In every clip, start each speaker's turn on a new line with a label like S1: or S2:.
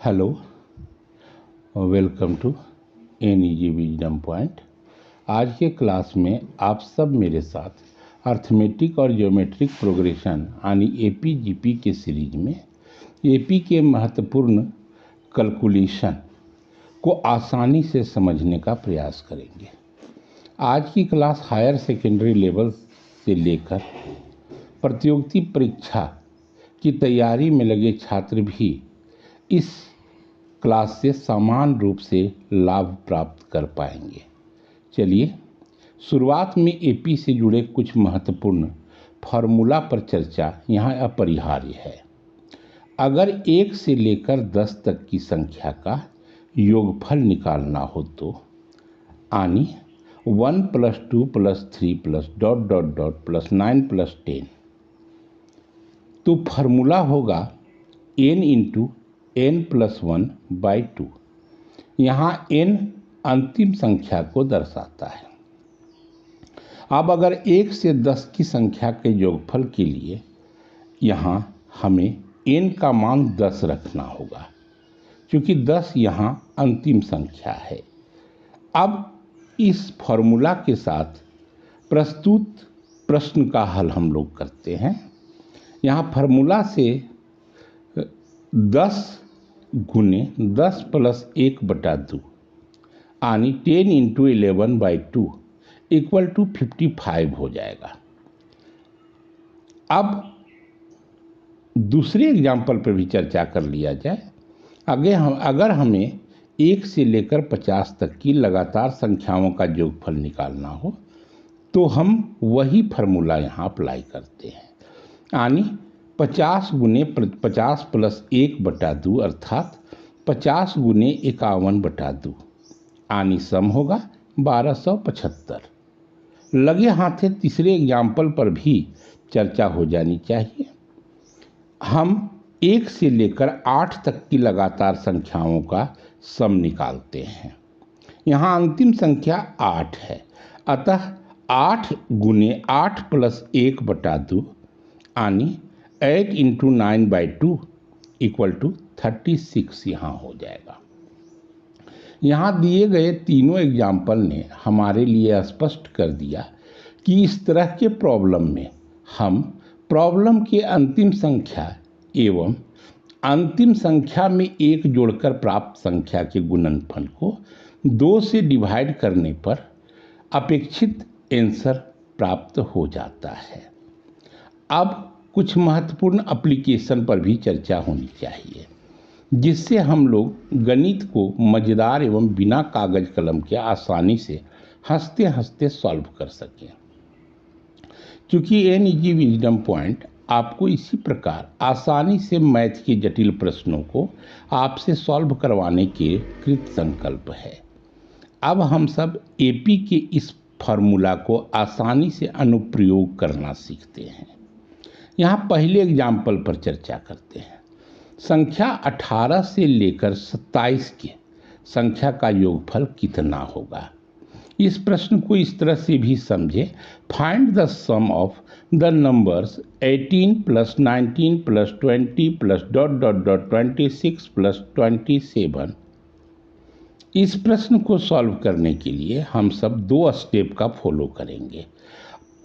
S1: Hello, welcome to NEG wisdom point. आज के class में आप सब मेरे साथ अर्थमेटिक और ज्योमेट्रिक प्रोग्रेशन यानी AP-GP के सीरीज में AP के महत्वपूर्ण कैलकुलेशन को आसानी से समझने का प्रयास करेंगे। आज की क्लास हायर सेकेंडरी लेवल से लेकर प्रतियोगिता परीक्षा की तैयारी में लगे छात्र भी इस क्लास से समान रूप से लाभ प्राप्त कर पाएंगे। चलिए शुरुआत में AP से जुड़े कुछ महत्वपूर्ण फार्मूला पर चर्चा यहाँ अपरिहार्य है। अगर 1 से लेकर 10 तक की संख्या का योगफल निकालना हो तो यानी 1 + 2 + 3 + ... + 9 + 10 तो फार्मूला होगा n × n + 1/2। यहाँ n अंतिम संख्या को दर्शाता है। अब अगर 1 से 10 की संख्या के योगफल के लिए यहाँ हमें n का मान 10 रखना होगा, क्योंकि 10 यहाँ अंतिम संख्या है। अब इस फॉर्मूला के साथ प्रस्तुत प्रश्न का हल हम लोग करते हैं। यहाँ फार्मूला से 10 × 10 + 1/2 यानी 10 × 11/2 = 55 हो जाएगा। अब दूसरे एग्जाम्पल पर भी चर्चा कर लिया जाए। अगर हमें 1 से लेकर 50 तक की लगातार संख्याओं का योगफल निकालना हो तो हम वही फार्मूला यहाँ अप्लाई करते हैं, यानी 50 × 50 + 1/2 अर्थात 50 × 51/2 यानी सम होगा 1275। लगे हाथे तीसरे एग्जाम्पल पर भी चर्चा हो जानी चाहिए। हम 1 से लेकर 8 तक की लगातार संख्याओं का सम निकालते हैं। यहाँ अंतिम संख्या 8 है, अतः 8 × 8 + 1/2 यानी 8 × 9/2 = 36 यहाँ हो जाएगा। यहाँ दिए गए तीनों एग्जाम्पल ने हमारे लिए स्पष्ट कर दिया कि इस तरह के प्रॉब्लम में हम प्रॉब्लम के अंतिम संख्या एवं अंतिम संख्या में 1 जोड़कर प्राप्त संख्या के गुणनफल को 2 से डिवाइड करने पर अपेक्षित आंसर प्राप्त हो जाता है। अब कुछ महत्वपूर्ण एप्लीकेशन पर भी चर्चा होनी चाहिए, जिससे हम लोग गणित को मज़ेदार एवं बिना कागज कलम के आसानी से हंसते हंसते सॉल्व कर सकें। क्योंकि NEG विजडम पॉइंट आपको इसी प्रकार आसानी से मैथ के जटिल प्रश्नों को आपसे सॉल्व करवाने के कृत संकल्प है। अब हम सब AP के इस फार्मूला को आसानी से अनुप्रयोग करना सीखते हैं। यहाँ पहले एग्जाम्पल पर चर्चा करते हैं। संख्या 18 से लेकर 27 के संख्या का योगफल कितना होगा। इस प्रश्न को इस तरह से भी समझे, find the sum of the numbers 18 + 19 + 20 + ... 26 + 27। इस प्रश्न को सॉल्व करने के लिए हम सब 2 स्टेप का फॉलो करेंगे।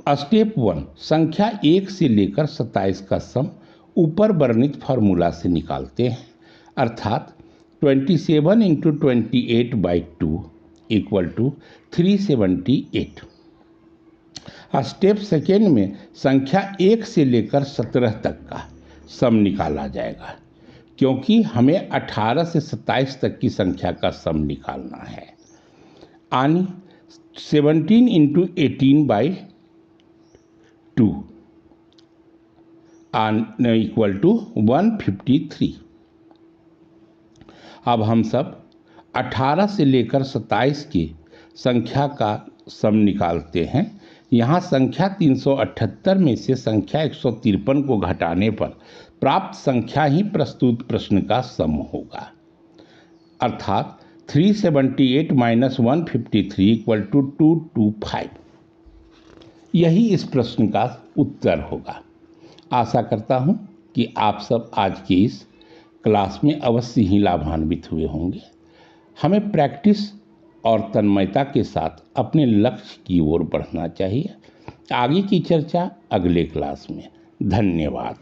S1: स्टेप 1, संख्या 1 से लेकर 27 का सम ऊपर वर्णित फार्मूला से निकालते हैं, अर्थात 27 × 28/2 = 378। स्टेप सेकेंड में संख्या 1 से लेकर 17 तक का सम निकाला जाएगा, क्योंकि हमें 18 से 27 तक की संख्या का सम निकालना है, यानी 17 × 18/2 = 153। अब हम सब 18 से लेकर 27 की संख्या का सम निकालते हैं। यहाँ संख्या 378 में से संख्या 153 को घटाने पर प्राप्त संख्या ही प्रस्तुत प्रश्न का सम होगा, अर्थात 378 - 153 = 225। यही इस प्रश्न का उत्तर होगा। आशा करता हूँ कि आप सब आज की इस क्लास में अवश्य ही लाभान्वित हुए होंगे। हमें प्रैक्टिस और तन्मयता के साथ अपने लक्ष्य की ओर बढ़ना चाहिए। आगे की चर्चा अगले क्लास में। धन्यवाद।